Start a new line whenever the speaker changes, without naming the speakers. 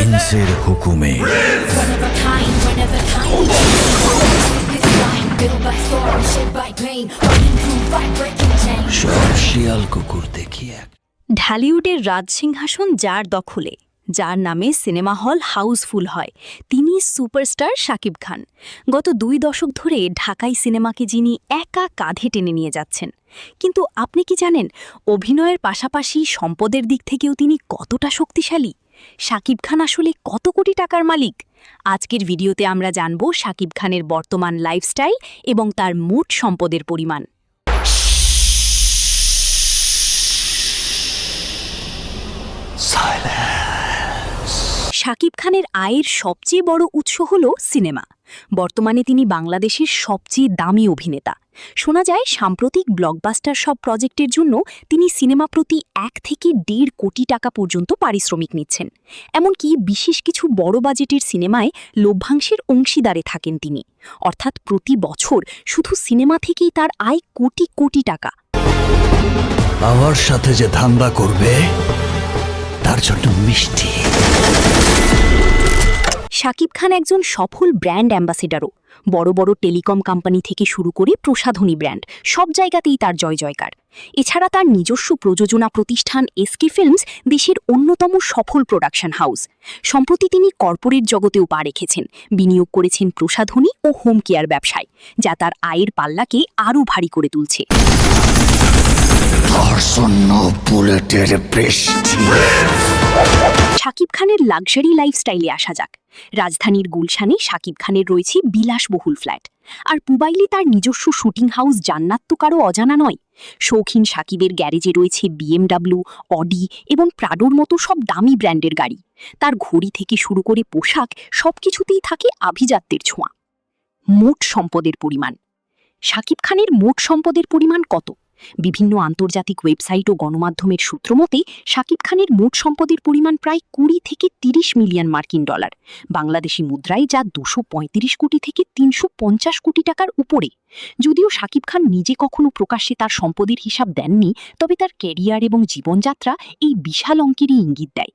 প্রিন্সের হুকুমে সব শিয়াল কুকুর দেখিয়ে
ঢালিউডের রাজসিংহাসন যার দখলে, যার নামে সিনেমা হল হাউসফুল হয়, তিনি সুপারস্টার শাকিব খান। গত 2 দশক ধরে ঢাকাই সিনেমাকে যিনি একা কাঁধে টেনে নিয়ে যাচ্ছেন। কিন্তু আপনি কি জানেন, অভিনয়ের পাশাপাশি সম্পদের দিক থেকেও তিনি কতটা শক্তিশালী? শাকিব খান আসলে কত কোটি টাকার মালিক? আজকের ভিডিওতে আমরা জানব শাকিব খানের বর্তমান লাইফস্টাইল এবং তার মোট সম্পদের পরিমাণ। শাকিব খানের আয়ের সবচেয়ে বড় উৎস হল সিনেমা। বর্তমানে তিনি বাংলাদেশের সবচেয়ে দামি অভিনেতা। শোনা যায় সাম্প্রতিক ব্লকবাস্টার সব প্রজেক্টের জন্য তিনি সিনেমা প্রতি 1 থেকে 1.5 কোটি টাকা পর্যন্ত পারিশ্রমিক নিচ্ছেন। এমনকি বিশেষ কিছু বড় বাজেটের সিনেমায় লভ্যাংশের অংশীদারে থাকেন তিনি। অর্থাৎ প্রতি বছর শুধু সিনেমা থেকেই তার আয় কোটি কোটি টাকা।
আমার সাথে যে ধান্দা করবে তার জন্য মিষ্টি।
শাকিব খান একজন সফল ব্র্যান্ড অ্যাম্বাসেডারও। বড় বড় টেলিকম কোম্পানি থেকে শুরু করে প্রসাধনী ব্র্যান্ড, সব জায়গাতেই তার জয় জয়কার। এছাড়া তার নিজস্ব প্রযোজনা প্রতিষ্ঠান এসকে ফিল্মস দেশের অন্যতম সফল প্রোডাকশন হাউস। সম্প্রতি তিনি কর্পোরেট জগতেও পা রেখেছেন, বিনিয়োগ করেছেন প্রসাধনী ও হোম কেয়ার ব্যবসায়, যা তার আয়ের পাল্লাকে আরও ভারী করে তুলছে। শাকিব খানের লাক্সারি লাইফস্টাইলে আসা যাক। রাজধানীর গুলশানে শাকিব খানের রয়েছে বিলাসবহুল ফ্ল্যাট, আর পুবাইলে তার নিজস্ব শুটিং হাউস জান্নাত তো কারো অজানা নয়। শৌখিন শাকিবের গ্যারেজে রয়েছে BMW, অডি এবং প্রাডোর মতো সব দামি ব্র্যান্ডের গাড়ি। তার ঘড়ি থেকে শুরু করে পোশাক, সবকিছুতেই থাকে আভিজাত্যের ছোঁয়া। মোট সম্পদের পরিমাণ। শাকিব খানের মোট সম্পদের পরিমাণ কত? বিভিন্ন আন্তর্জাতিক ওয়েবসাইট ও গণমাধ্যমের সূত্র মতে শাকিব খানের মোট সম্পদের পরিমাণ প্রায় 20 থেকে 30 মিলিয়ন মার্কিন ডলার, বাংলাদেশি মুদ্রায় যা 235 কোটি থেকে 350 কোটি টাকার উপরে। যদিও শাকিব খান নিজে কখনো প্রকাশ্যে তার সম্পদের হিসাব দেননি, তবে তার ক্যারিয়ার এবং জীবনযাত্রা এই বিশাল অঙ্কেরই ইঙ্গিত দেয়।